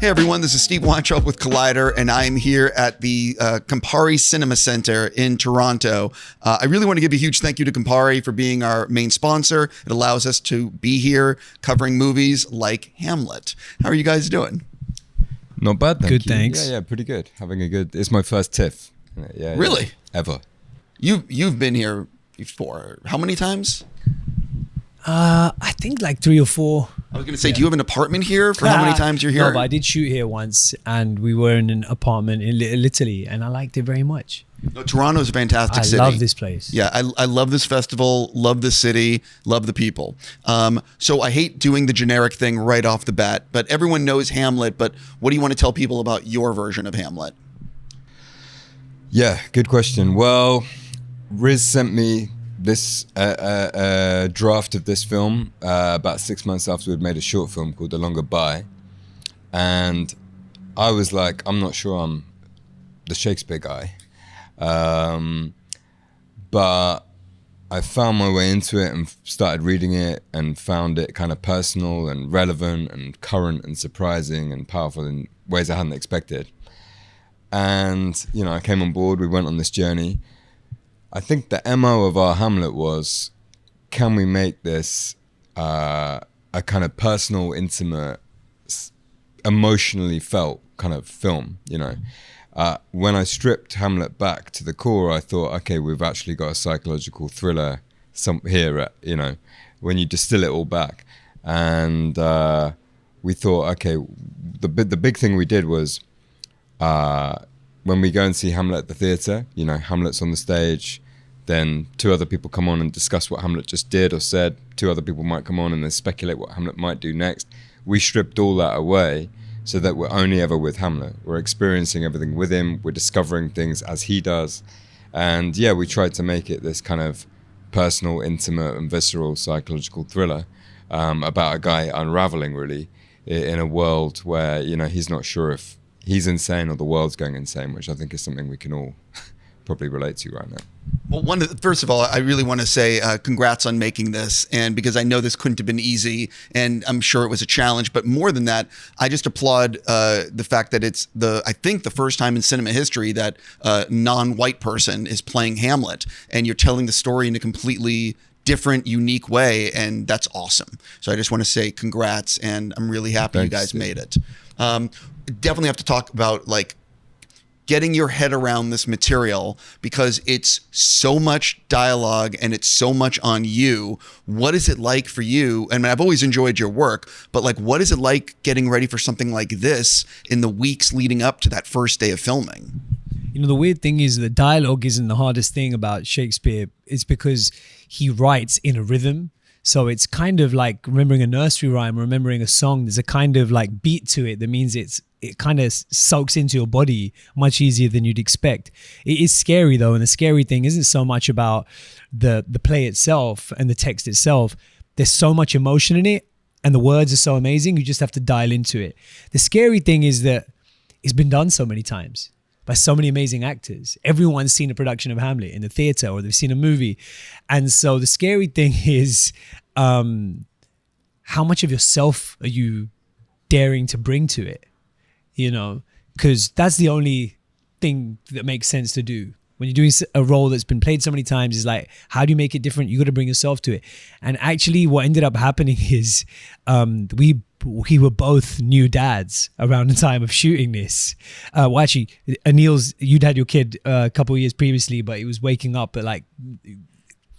Hey everyone, this is Steve Weintraub with Collider, and I'm here at the Campari Cinema Center in Toronto. I really want to give a huge thank you to Campari for being our main sponsor. It allows us to be here covering movies like Hamlet. How are you guys doing? Not bad, thank you. Good, thanks. Yeah, pretty good. It's my first TIFF. Really? Ever. You've been here before. How many times? I think like 3 or 4. I was going to say, do you have an apartment here for how many times you're here? No, but I did shoot here once, and we were in an apartment in Italy, and I liked it very much. No, Toronto's a fantastic city. I love this place. Yeah, I love this festival, love the city, love the people. So I hate doing the generic thing right off the bat, but everyone knows Hamlet, but what do you want to tell people about your version of Hamlet? Yeah, good question. Well, Riz sent me this draft of this film about 6 months after we'd made a short film called The Longer Bye, and I was like, I'm not sure I'm the Shakespeare guy, but I found my way into it and started reading it and found it kind of personal and relevant and current and surprising and powerful in ways I hadn't expected. And I came on board, we went on this journey. I think the MO of our Hamlet was, can we make this a kind of personal, intimate, emotionally felt kind of film, When I stripped Hamlet back to the core, I thought, okay, we've actually got a psychological thriller here, when you distill it all back. And we thought, okay, the big thing we did was, when we go and see Hamlet at the theatre, Hamlet's on the stage, then 2 other people come on and discuss what Hamlet just did or said. 2 other people might come on and then speculate what Hamlet might do next. We stripped all that away so that we're only ever with Hamlet. We're experiencing everything with him. We're discovering things as he does. And yeah, we tried to make it this kind of personal, intimate and visceral psychological thriller about a guy unraveling really in a world where, he's not sure if he's insane or the world's going insane, which I think is something we can all probably relate to right now. Well, first of all, I really want to say congrats on making this, and because I know this couldn't have been easy, and I'm sure it was a challenge, but more than that, I just applaud the fact that it's I think the first time in cinema history that a non-white person is playing Hamlet, and you're telling the story in a completely different, unique way, and that's awesome. So I just want to say congrats, and I'm really happy you guys made it. Definitely have to talk about getting your head around this material, because it's so much dialogue and it's so much on you. What is it like for you? I mean, I've always enjoyed your work, but what is it like getting ready for something like this in the weeks leading up to that first day of filming? The weird thing is the dialogue isn't the hardest thing about Shakespeare. It's because he writes in a rhythm. So it's kind of like remembering a nursery rhyme, remembering a song. There's a kind of beat to it that means it kind of soaks into your body much easier than you'd expect. It is scary though, and the scary thing isn't so much about the play itself and the text itself. There's so much emotion in it, and the words are so amazing, you just have to dial into it. The scary thing is that it's been done so many times by so many amazing actors. Everyone's seen a production of Hamlet in the theater, or they've seen a movie. And so the scary thing is how much of yourself are you daring to bring to it? Because that's the only thing that makes sense to do. When you're doing a role that's been played so many times, is how do you make it different? You got to bring yourself to it. And actually what ended up happening is we were both new dads around the time of shooting this. Well, actually, Aneil's, you'd had your kid a couple of years previously, but he was waking up at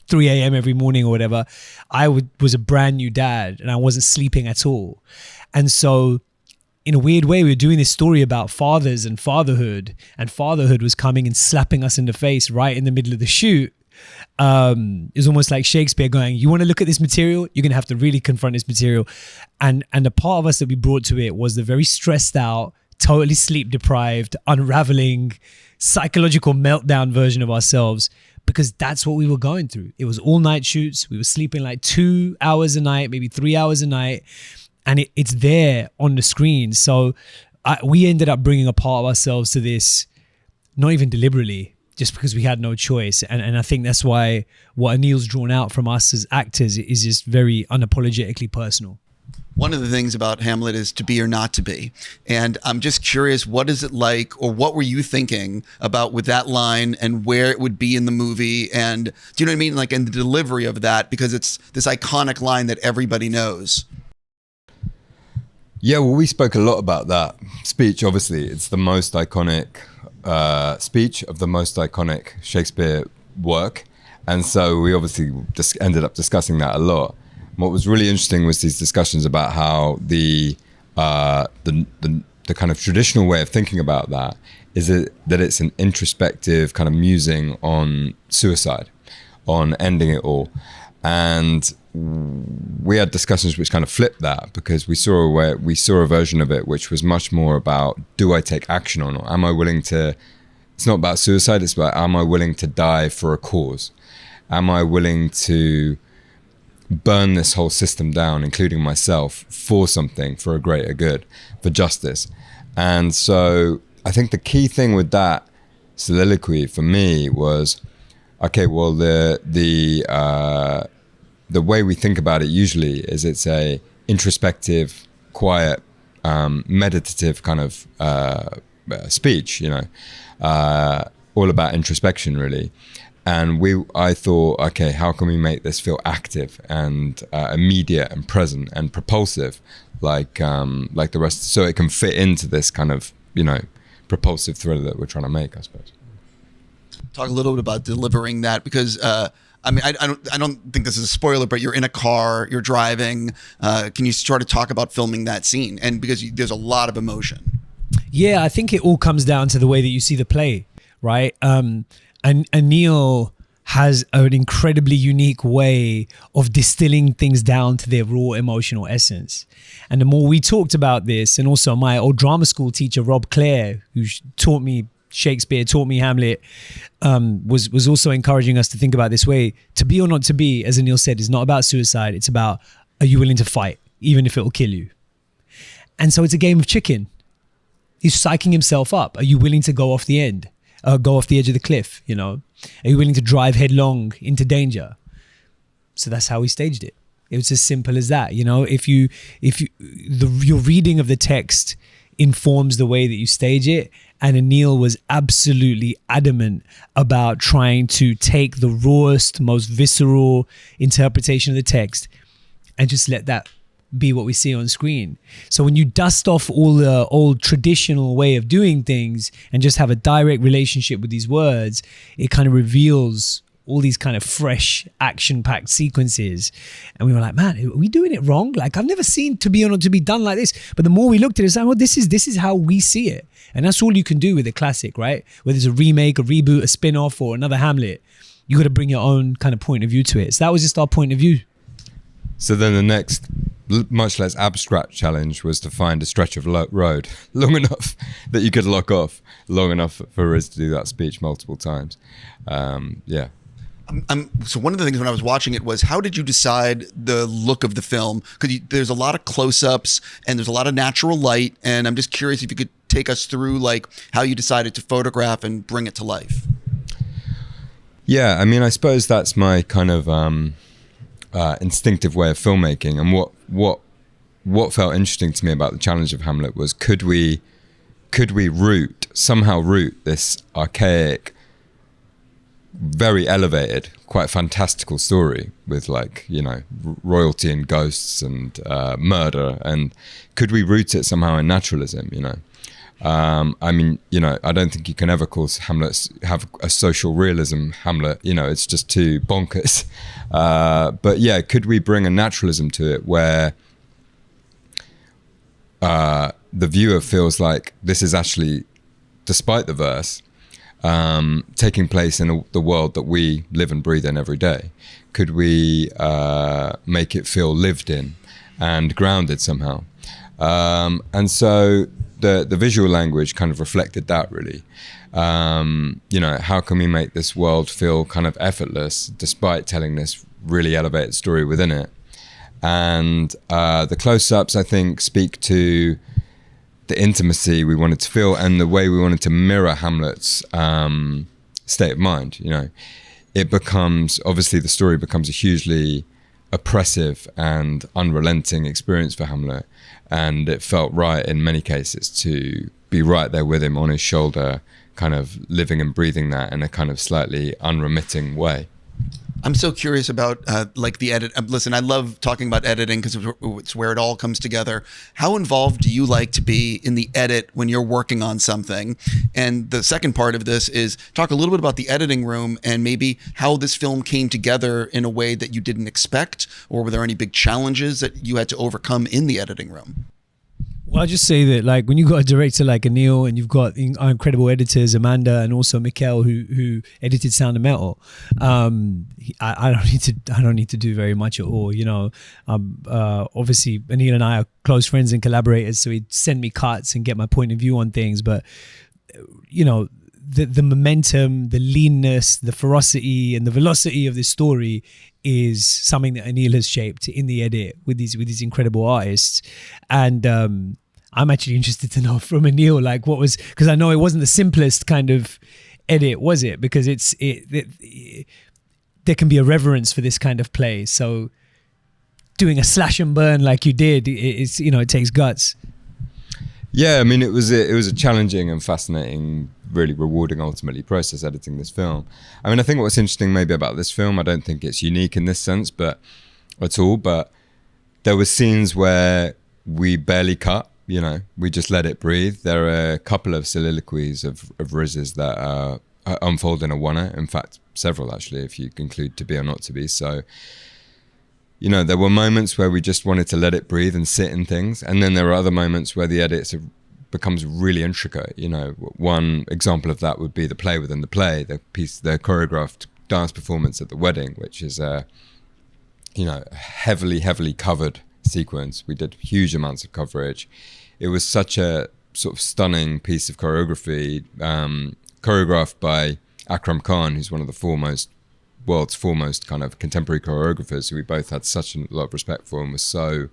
3 a.m. every morning or whatever. I was a brand new dad, and I wasn't sleeping at all. And so in a weird way, we were doing this story about fathers and fatherhood was coming and slapping us in the face right in the middle of the shoot. It was almost like Shakespeare going, you want to look at this material? You're going to have to really confront this material. And the part of us that we brought to it was the very stressed out, totally sleep deprived, unraveling, psychological meltdown version of ourselves, because that's what we were going through. It was all night shoots. We were sleeping 2 hours a night, maybe 3 hours a night. And it's there on the screen. So we ended up bringing a part of ourselves to this, not even deliberately, just because we had no choice. And I think that's why what Aneil's drawn out from us as actors is just very unapologetically personal. One of the things about Hamlet is to be or not to be. And I'm just curious, what is it like, or what were you thinking about with that line and where it would be in the movie? And do you know what I mean? Like in the delivery of that, because it's this iconic line that everybody knows. Yeah, well, we spoke a lot about that speech. Obviously, it's the most iconic speech of the most iconic Shakespeare work. And so we obviously just ended up discussing that a lot. What was really interesting was these discussions about how the kind of traditional way of thinking about that is that it's an introspective kind of musing on suicide, on ending it all. And we had discussions which kind of flipped that, because we saw a version of it which was much more about, do I take action or not? Am I willing to? It's not about suicide. It's about, am I willing to die for a cause? Am I willing to burn this whole system down, including myself, for something, for a greater good, for justice? And so I think the key thing with that soliloquy for me was, okay, well, the way we think about it usually is it's a introspective, quiet, meditative kind of speech, all about introspection, really. And I thought, okay, how can we make this feel active and immediate and present and propulsive, like the rest, so it can fit into this kind of, propulsive thriller that we're trying to make, I suppose. Talk a little bit about delivering that, because I don't think this is a spoiler, but you're in a car, you're driving. Can you sort of talk about filming that scene? And because there's a lot of emotion. Yeah, I think it all comes down to the way that you see the play, right? And Aneil has an incredibly unique way of distilling things down to their raw emotional essence. And the more we talked about this, and also my old drama school teacher, Rob Clare, who taught me Shakespeare, taught me Hamlet, was also encouraging us to think about this way. To be or not to be, as Aneil said, is not about suicide. It's about, are you willing to fight, even if it will kill you? And so it's a game of chicken. He's psyching himself up. Are you willing to go off the edge of the cliff? Are you willing to drive headlong into danger? So that's how we staged it. It was as simple as that. If your reading of the text informs the way that you stage it, and Aneil was absolutely adamant about trying to take the rawest, most visceral interpretation of the text and just let that be what we see on screen. So when you dust off all the old traditional way of doing things and just have a direct relationship with these words, it kind of reveals all these kind of fresh, action-packed sequences. And we were like, man, are we doing it wrong? Like, I've never seen To Be or Not to Be done like this. But the more we looked at it, it's like, well, this is how we see it. And that's all you can do with a classic, right? Whether it's a remake, a reboot, a spin-off, or another Hamlet, you got to bring your own kind of point of view to it. So that was just our point of view. So then the next, much less abstract challenge was to find a stretch of road long enough that you could lock off, long enough for Riz to do that speech multiple times. Yeah. So one of the things when I was watching it was, how did you decide the look of the film? Because there's a lot of close-ups and there's a lot of natural light. And I'm just curious if you could take us through like how you decided to photograph and bring it to life. Yeah, I mean, I suppose that's my kind of instinctive way of filmmaking. And what felt interesting to me about the challenge of Hamlet was, could we somehow root this archaic, very elevated, quite fantastical story with royalty and ghosts and murder, and could we root it somehow in naturalism? I mean, I don't think you can ever call have a social realism Hamlet. It's just too bonkers. But yeah, could we bring a naturalism to it where the viewer feels like this is actually, despite the verse, taking place in the world that we live and breathe in every day? Could we make it feel lived in and grounded somehow? And so the visual language kind of reflected that, really. How can we make this world feel kind of effortless despite telling this really elevated story within it? And the close-ups, I think, speak to the intimacy we wanted to feel and the way we wanted to mirror Hamlet's state of mind. It becomes, obviously the story becomes a hugely oppressive and unrelenting experience for Hamlet, and it felt right in many cases to be right there with him on his shoulder, kind of living and breathing that in a kind of slightly unremitting way. I'm so curious about like the edit. Listen, I love talking about editing because it's where it all comes together. How involved do you like to be in the edit when you're working on something? And the second part of this is talk a little bit about the editing room and maybe how this film came together in a way that you didn't expect, or were there any big challenges that you had to overcome in the editing room? Well, I'll just say that, like, when you've got a director like Aneil and you've got our incredible editors, Amanda and also Mikel, who edited Sound of Metal, I don't need to do very much at all. You know, obviously Aneil and I are close friends and collaborators, so he'd send me cuts and get my point of view on things. But you know, the momentum, the leanness, the ferocity, and the velocity of this story is something that Aneil has shaped in the edit with these incredible artists. And I'm actually interested to know from Aneil, like, what was, because I know it wasn't the simplest kind of edit, was it? Because there can be a reverence for this kind of play. So doing a slash and burn like you did, it's, you know, it takes guts. Yeah, I mean, it was a challenging and fascinating, really rewarding, ultimately, process editing this film. I mean, I think what's interesting maybe about this film, I don't think it's unique in this sense, but at all. But there were scenes where we barely cut. You know, we just let it breathe. There are a couple of soliloquies of Riz's that unfold in a oneer. In fact, several actually, if you include To Be or Not to Be. So, you know, there were moments where we just wanted to let it breathe and sit in things. And then there are other moments where the edit becomes really intricate. You know, one example of that would be the play within the play, the choreographed dance performance at the wedding, which is a, you know, heavily covered sequence. We did huge amounts of coverage. It was such a sort of stunning piece of choreography, choreographed by Akram Khan, who's one of the world's foremost kind of contemporary choreographers, who we both had such a lot of respect for and was so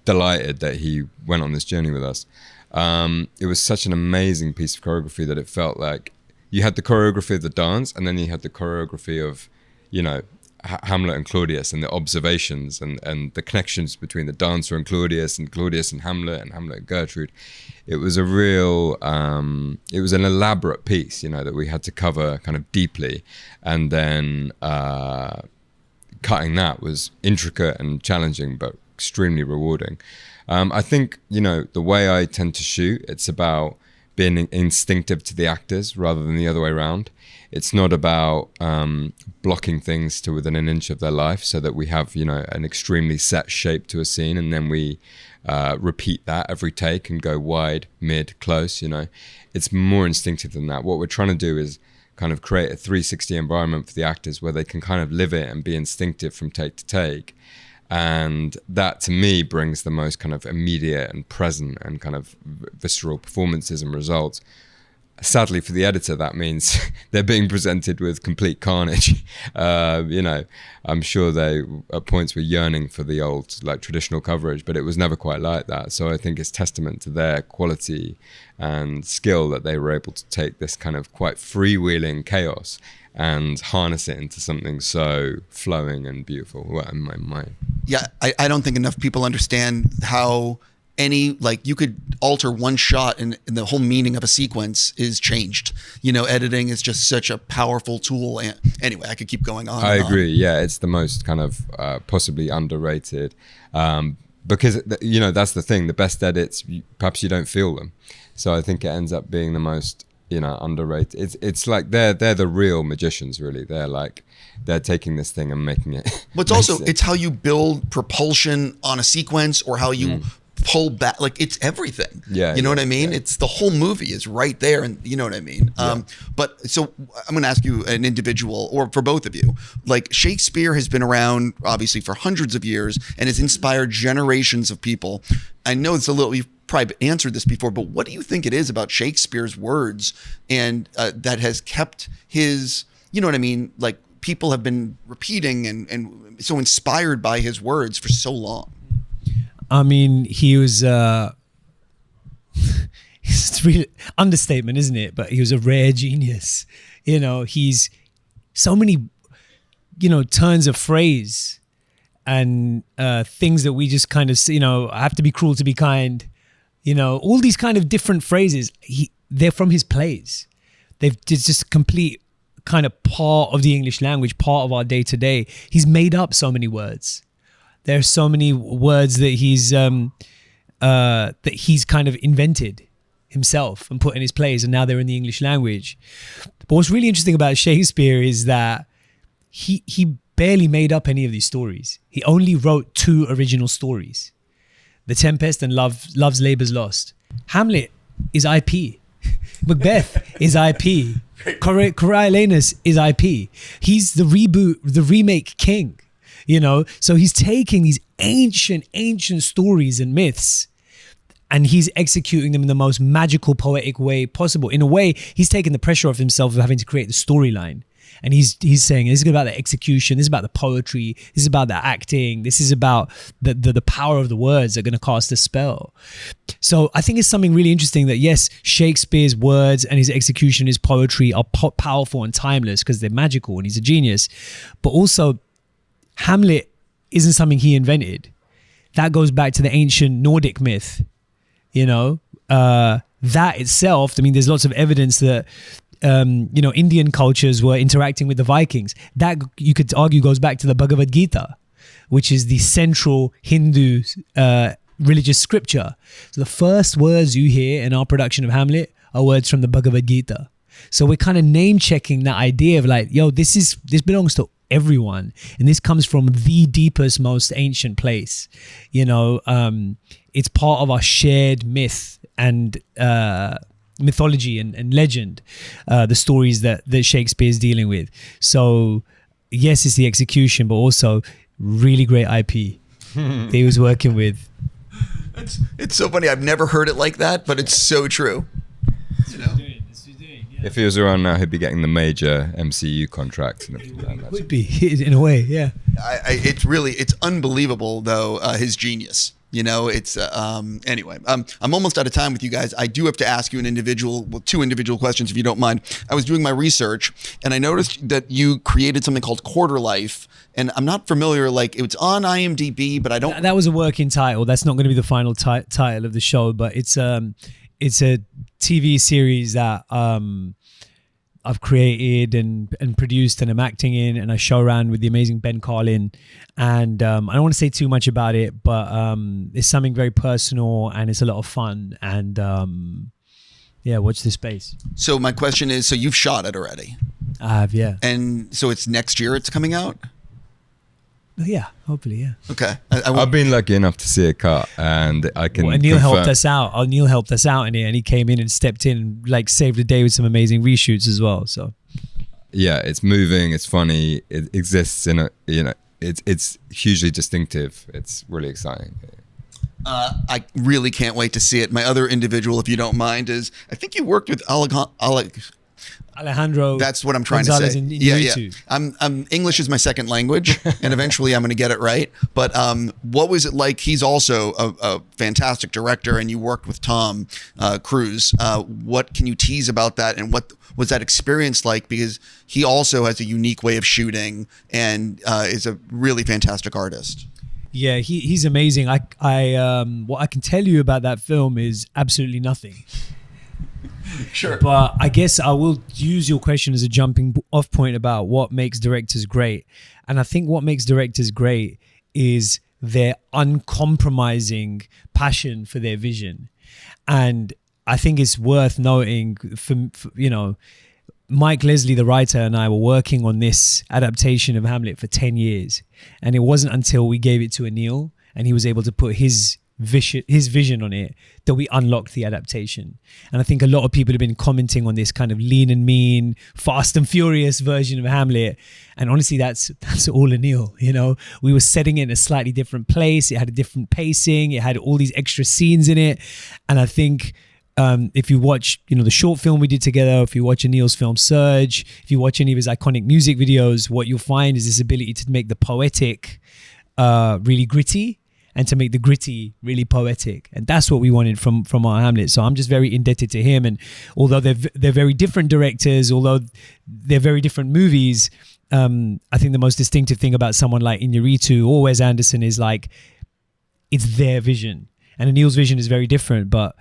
delighted that he went on this journey with us. It was such an amazing piece of choreography that it felt like you had the choreography of the dance, and then you had the choreography of, you know, Hamlet and Claudius, and the observations and the connections between the dancer and Claudius and Hamlet and Gertrude. It was a real, it was an elaborate piece, you know, that we had to cover kind of deeply. And then cutting that was intricate and challenging, but extremely rewarding. I think, you know, the way I tend to shoot, it's about being instinctive to the actors rather than the other way around. It's not about blocking things to within an inch of their life so that we have, you know, an extremely set shape to a scene, and then we repeat that every take and go wide, mid, close, you know. It's more instinctive than that. What we're trying to do is kind of create a 360 environment for the actors where they can kind of live it and be instinctive from take to take. And that, to me, brings the most kind of immediate and present and kind of visceral performances and results. Sadly for the editor, that means they're being presented with complete carnage. You know, I'm sure they at points were yearning for the old, like, traditional coverage, but it was never quite like that. So I think it's testament to their quality and skill that they were able to take this kind of quite freewheeling chaos and harness it into something so flowing and beautiful. Well, in my mind. Yeah, I don't think enough people understand how you could alter one shot and the whole meaning of a sequence is changed. You know, editing is just such a powerful tool. And anyway, I could keep going on. I agree. Yeah, it's the most kind of possibly underrated, because, you know, that's the thing. The best edits, perhaps you don't feel them. So I think it ends up being the most, you know, underrated. It's like they're the real magicians, really. They're taking this thing and making it. But it's how you build propulsion on a sequence, or how you pull back. Like, it's everything. Yeah, you know what I mean? Yeah. It's the whole movie is right there, and you know what I mean. Yeah. But so I'm going to ask you, an individual, or for both of you, like, Shakespeare has been around obviously for hundreds of years and has inspired generations of people. I know it's a little, you've probably answered this before, but what do you think it is about Shakespeare's words and that has kept his, you know what I mean? Like, people have been repeating and so inspired by his words for so long. I mean, he was, it's really understatement, isn't it? But he was a rare genius. You know, he's so many, you know, turns of phrase things that we just kind of, I have to be cruel to be kind, all these kind of different phrases, they're from his plays. It's just complete kind of part of the English language, part of our day to day. He's made up so many words. There are so many words that he's kind of invented himself and put in his plays, and now they're in the English language. But what's really interesting about Shakespeare is that he barely made up any of these stories. He only wrote 2 original stories: The Tempest and Love's Labour's Lost. Hamlet is IP. Macbeth is IP. Coriolanus is IP. He's the remake king, So he's taking these ancient stories and myths, and he's executing them in the most magical, poetic way possible. In a way, he's taking the pressure off himself of having to create the storyline. And he's saying, this is about the execution, this is about the poetry, this is about the acting, this is about the power of the words that are going to cast a spell. So I think it's something really interesting that, yes, Shakespeare's words and his execution, his poetry are powerful and timeless because they're magical and he's a genius. But also, Hamlet isn't something he invented. That goes back to the ancient Nordic myth, that itself, there's lots of evidence that Indian cultures were interacting with the Vikings. That, you could argue, goes back to the Bhagavad Gita, which is the central Hindu religious scripture. So the first words you hear in our production of Hamlet are words from the Bhagavad Gita. So we're kind of name checking that idea of like, this belongs to everyone, and this comes from the deepest, most ancient place. It's part of our shared myth and mythology and legend, the stories that Shakespeare is dealing with. So yes, it's the execution, but also really great IP that he was working with. It's so funny. I've never heard it like that, but it's so true. If he was around now, he'd be getting the major MCU contract. It would be, in a way, yeah. It's unbelievable, though, his genius. It's anyway. I'm almost out of time with you guys. I do have to ask you 2 individual questions, if you don't mind. I was doing my research, and I noticed that you created something called Quarter Life, and I'm not familiar. Like, it's on IMDb, but I don't. That was a working title. That's not going to be the final title of the show, but it's a TV series that I've created and produced and I'm acting in, and I show around with the amazing Ben Carlin. And I don't want to say too much about it, but it's something very personal and it's a lot of fun. And watch this space. So my question is, so you've shot it already? I have, yeah. And so it's next year it's coming out? Yeah, hopefully, yeah. Okay. I've been lucky enough to see it cut, and I can. Well, Aneil helped us out. Aneil helped us out in it, and he came in and stepped in and like saved the day with some amazing reshoots as well. So, yeah, it's moving. It's funny. It exists in it's hugely distinctive. It's really exciting. I really can't wait to see it. My other individual, if you don't mind, is I think you worked with Alejandro. That's what I'm trying to say. Yeah. I'm English is my second language, and eventually I'm going to get it right. But what was it like? He's also a fantastic director, and you worked with Tom Cruise. What can you tease about that, and what was that experience like? Because he also has a unique way of shooting, and is a really fantastic artist. Yeah, he's amazing. What I can tell you about that film is absolutely nothing. Sure. But I guess I will use your question as a jumping off point about what makes directors great. And I think what makes directors great is their uncompromising passion for their vision. And I think it's worth noting, Mike Lesslie, the writer, and I were working on this adaptation of Hamlet for 10 years. And it wasn't until we gave it to Aneil and he was able to put his vision on it that we unlocked the adaptation. And I think a lot of people have been commenting on this kind of lean and mean, fast and furious version of Hamlet. And honestly, that's all Aneil. We were setting it in a slightly different place. It had a different pacing. It had all these extra scenes in it. And I think if you watch, the short film we did together, if you watch Aneil's film Surge, if you watch any of his iconic music videos, what you'll find is this ability to make the poetic really gritty, and to make the gritty really poetic. And that's what we wanted from our Hamlet. So I'm just very indebted to him. And although they're very different directors, although they're very different movies, I think the most distinctive thing about someone like Iñárritu or Wes Anderson is like, it's their vision. And Aneil's vision is very different, but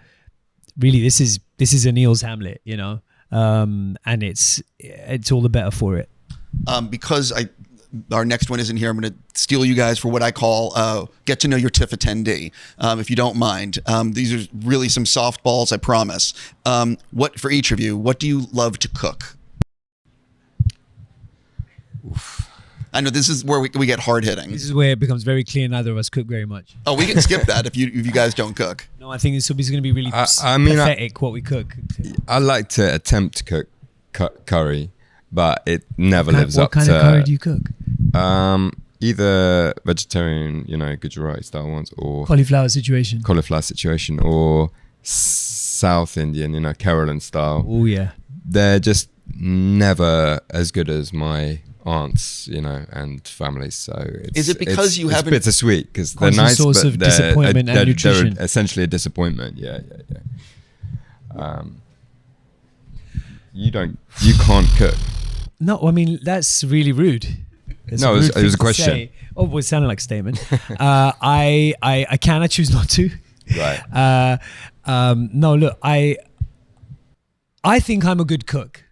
really this is Aneil's Hamlet, you know? And it's all the better for it. Because our next one isn't here, I'm going to steal you guys for what I call get to know your TIFF attendee, if you don't mind. These are really some softballs, I promise. What for each of you? What do you love to cook? Oof. I know this is where we get hard hitting. This is where it becomes very clear neither of us cook very much. Oh, we can skip that if you guys don't cook. No, I think this is going to be really pathetic what we cook. I like to attempt to cook curry, but it never lives up to... What kind of curry do you cook? Either vegetarian, Gujarati style ones, or cauliflower situation, or South Indian, Kerala style. Oh yeah, they're just never as good as my aunts, and families. So is it because you haven't? It's bittersweet because they're nice, source but of disappointment and nutrition. They're essentially a disappointment. Yeah. You can't cook. No, I mean that's really rude. It was a question. Say. Oh, well, it sounded like a statement. I can. I choose not to. Right. No, look, I think I'm a good cook.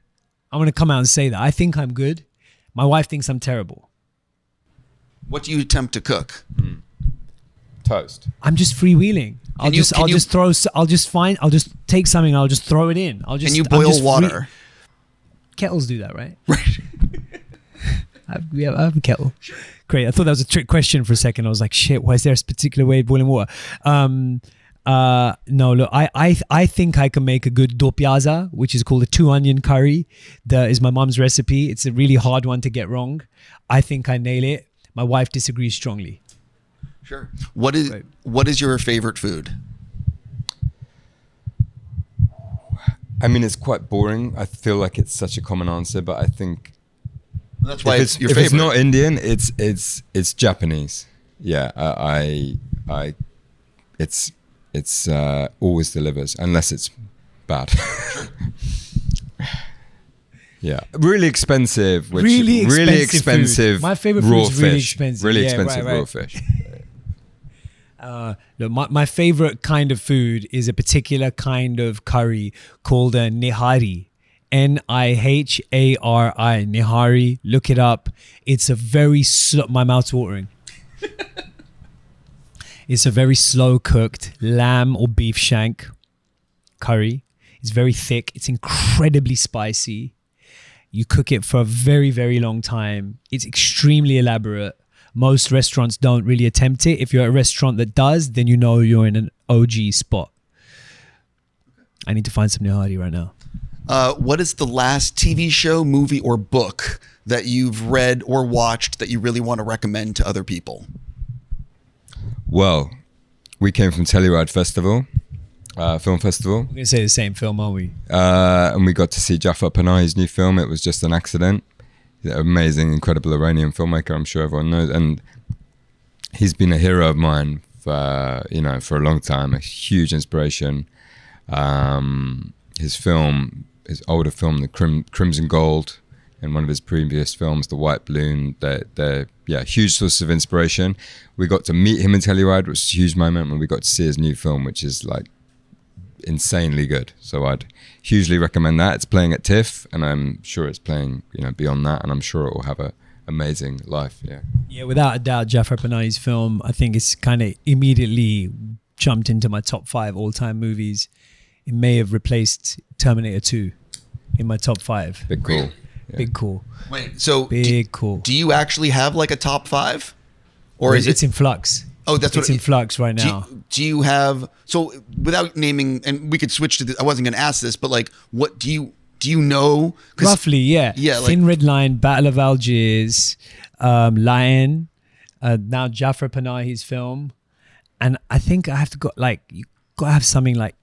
I'm going to come out and say that. I think I'm good. My wife thinks I'm terrible. What do you attempt to cook? Toast. I'm just freewheeling. I'll just take something and I'll just throw it in. Can you boil water? Kettles do that, right? Right. I have a kettle. Great. I thought that was a trick question for a second. I was like, shit, why is there a particular way of boiling water? No, look, I think I can make a good do piazza, which is called a 2-onion curry. That is my mom's recipe. It's a really hard one to get wrong. I think I nail it. My wife disagrees strongly. Sure. What is your favorite food? I mean, it's quite boring. I feel like it's such a common answer, but I think that's why it's your favorite. If it's not Indian, it's Japanese. Yeah, it's always delivers unless it's bad. Yeah, really expensive. Really expensive. Food. My favorite food is really expensive. Really expensive raw fish. Look, my favorite kind of food is a particular kind of curry called a nihari. Nihari. Nihari. Look it up. It's a very my mouth's watering. It's a very slow cooked lamb or beef shank curry. It's very thick. It's incredibly spicy. You cook it for a very, very long time. It's extremely elaborate. Most restaurants don't really attempt it. If you're at a restaurant that does, then you know you're in an OG spot. I need to find some nihari right now. What is the last TV show, movie, or book that you've read or watched that you really want to recommend to other people? Well, we came from Telluride Festival, film festival. We're going to say the same film, aren't we? And we got to see Jafar Panahi's new film. It was just an accident. He's an amazing, incredible Iranian filmmaker. I'm sure everyone knows. And he's been a hero of mine for a long time, a huge inspiration. His older film, The Crimson Gold, and one of his previous films, The White Balloon, they're huge source of inspiration. We got to meet him in Telluride, which was a huge moment, and we got to see his new film, which is like insanely good. So I'd hugely recommend that. It's playing at TIFF, and I'm sure it's playing beyond that, and I'm sure it will have a amazing life. Yeah, without a doubt, Jafar Panahi's film, I think it's kind of immediately jumped into my top 5 all-time movies. It may have replaced Terminator 2 in my top 5. Big call. Yeah. Big call. Wait, so call. Do you actually have like a top 5, or is it's in flux? Oh, that's it's in flux right now. Do you have, so without naming, and we could switch to I wasn't going to ask this, but like, what do you know? Roughly, yeah. Yeah. Thin Red Line, Battle of Algiers, Lion, now Jafar Panahi's film, and I think I have to go you got to have something like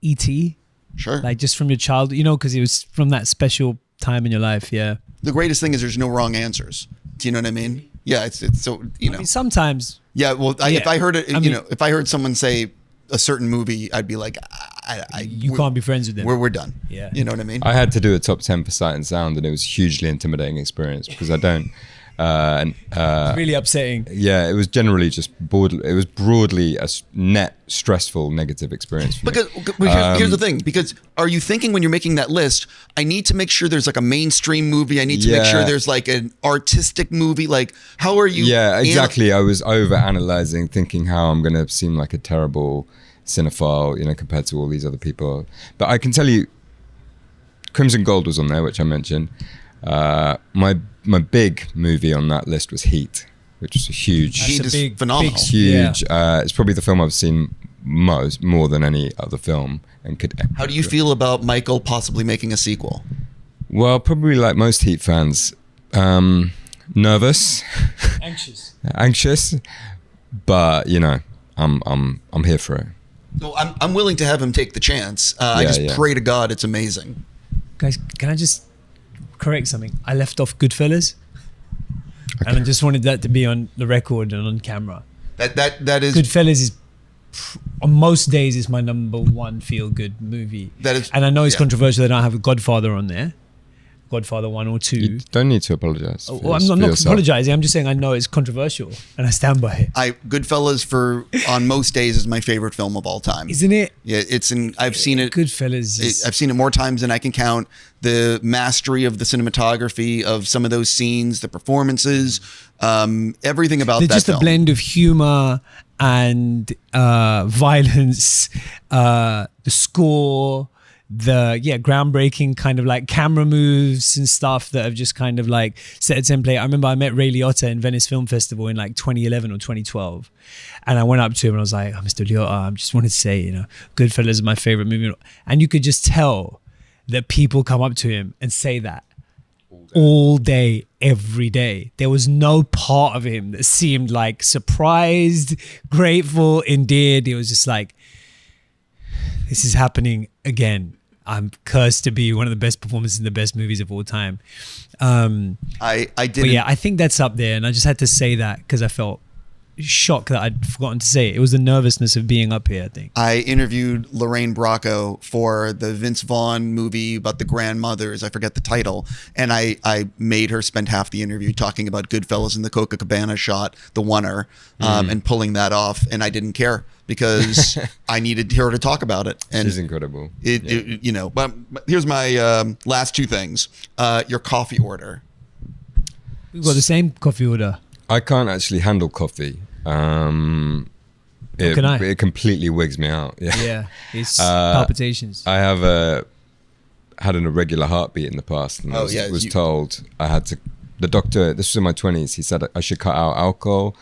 E.T. Sure. Like just from your childhood, because it was from that special time in your life. Yeah. The greatest thing is there's no wrong answers. Do you know what I mean? Yeah. It's so I mean, sometimes. Yeah. Well, if I heard it, if I heard someone say a certain movie, I'd be like, You can't be friends with them. We're done. Yeah. You know what I mean? I had to do a top 10 for sight and sound, and it was a hugely intimidating experience because I don't. Really upsetting. Yeah, it was generally just it was broadly a net stressful negative experience for me. Because here's the thing, because are you thinking when you're making that list, I need to make sure there's like a mainstream movie, I need to make sure there's like an artistic movie, like how are you? Yeah, exactly. I was over analyzing, thinking how I'm going to seem like a terrible cinephile, you know, compared to all these other people. But I can tell you, Crimson Gold was on there, which I mentioned. My big movie on that list was Heat, which was a huge. Heat is phenomenal. Huge. Yeah. It's probably the film I've seen more than any other film. And how do you feel about Michael possibly making a sequel? Well, probably like most Heat fans, nervous, anxious, but you know, I'm here for it. So I'm willing to have him take the chance. I just pray to God it's amazing. Guys, can I just correct something? I left off Goodfellas, and I just wanted that to be on the record and on camera. That is Goodfellas is on most days is my number one feel good movie. That is, and I know it's controversial that I don't have a Godfather on there. Godfather 1 or 2. You don't need to apologize. Well, I'm not apologizing. I'm just saying I know it's controversial and I stand by it. Goodfellas on most days is my favorite film of all time. Isn't it? Yeah, I've seen it. Goodfellas. I've seen it more times than I can count. The mastery of the cinematography of some of those scenes, the performances, everything about that just film. A blend of humor and violence, the score, the groundbreaking kind of like camera moves and stuff that have just kind of like set a template. I remember I met Ray Liotta in Venice Film Festival in like 2011 or 2012, and I went up to him and I was like, "Oh, Mr. Liotta, I just wanted to say, you know, Goodfellas is my favorite movie," and you could just tell that people come up to him and say that all day, every day. There was no part of him that seemed like surprised, grateful, endeared. It was just like, this is happening again. I'm cursed to be one of the best performances in the best movies of all time. I did. But yeah, I think that's up there, and I just had to say that because I felt shocked that I'd forgotten to say it. It was the nervousness of being up here, I think. I interviewed Lorraine Bracco for the Vince Vaughn movie about the grandmothers. I forget the title. And I made her spend half the interview talking about Goodfellas and the Coca Cabana shot, the oneer, and pulling that off. And I didn't care because I needed her to talk about it. And she's incredible. You know, but here's my last two things. Your coffee order. We've got the same coffee order. I can't actually handle coffee. It completely wigs me out. Yeah, it's palpitations. I have had an irregular heartbeat in the past, and was told I had to. The doctor, this was in my 20s, he said I should cut out alcohol,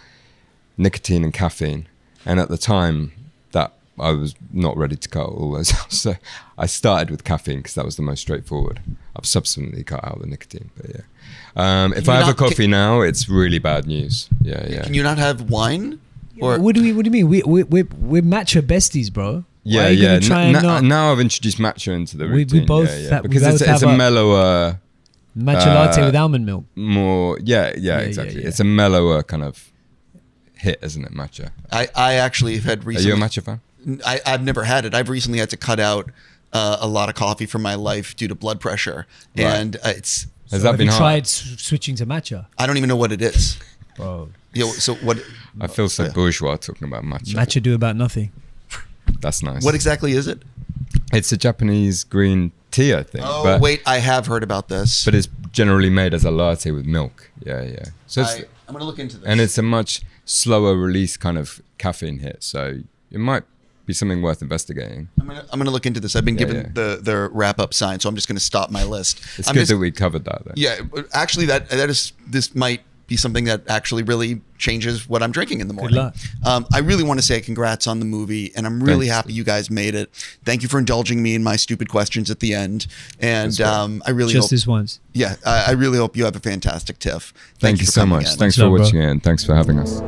nicotine, and caffeine. And at the time, that I was not ready to cut all those out. So I started with caffeine because that was the most straightforward. I've subsequently cut out the nicotine, but yeah. If I have a coffee now, it's really bad news. Yeah. Can you not have wine? Or what do you mean? We're matcha besties, bro. Yeah. Now I've introduced matcha into the routine. We both because it's a mellower matcha latte with almond milk. More, exactly. It's a mellower kind of hit, isn't it, matcha? I actually have had recently. Are you a matcha fan? I've never had it. I've recently had to cut out a lot of coffee from my life due to blood pressure, and it's. Has that been hard? Have you tried switching to matcha? I don't even know what it is. Bro. Yeah, so what? I feel so bourgeois talking about matcha. Matcha do about nothing. That's nice. What exactly is it? It's a Japanese green tea, I think. Oh, wait, I have heard about this. But it's generally made as a latte with milk. Yeah. So I'm going to look into this. And it's a much slower release kind of caffeine hit. So it might be something worth investigating. I'm gonna look into this. I've been given the wrap up sign, so I'm just gonna stop my list. It's good that we covered that then. Yeah, actually this might be something that actually really changes what I'm drinking in the morning. Good luck. I really want to say congrats on the movie, and I'm really happy you guys made it. Thank you for indulging me in my stupid questions at the end. And I really hope this once. Yeah, I really hope you have a fantastic TIFF. Thank you so much. Thanks for watching it, and thanks for having us.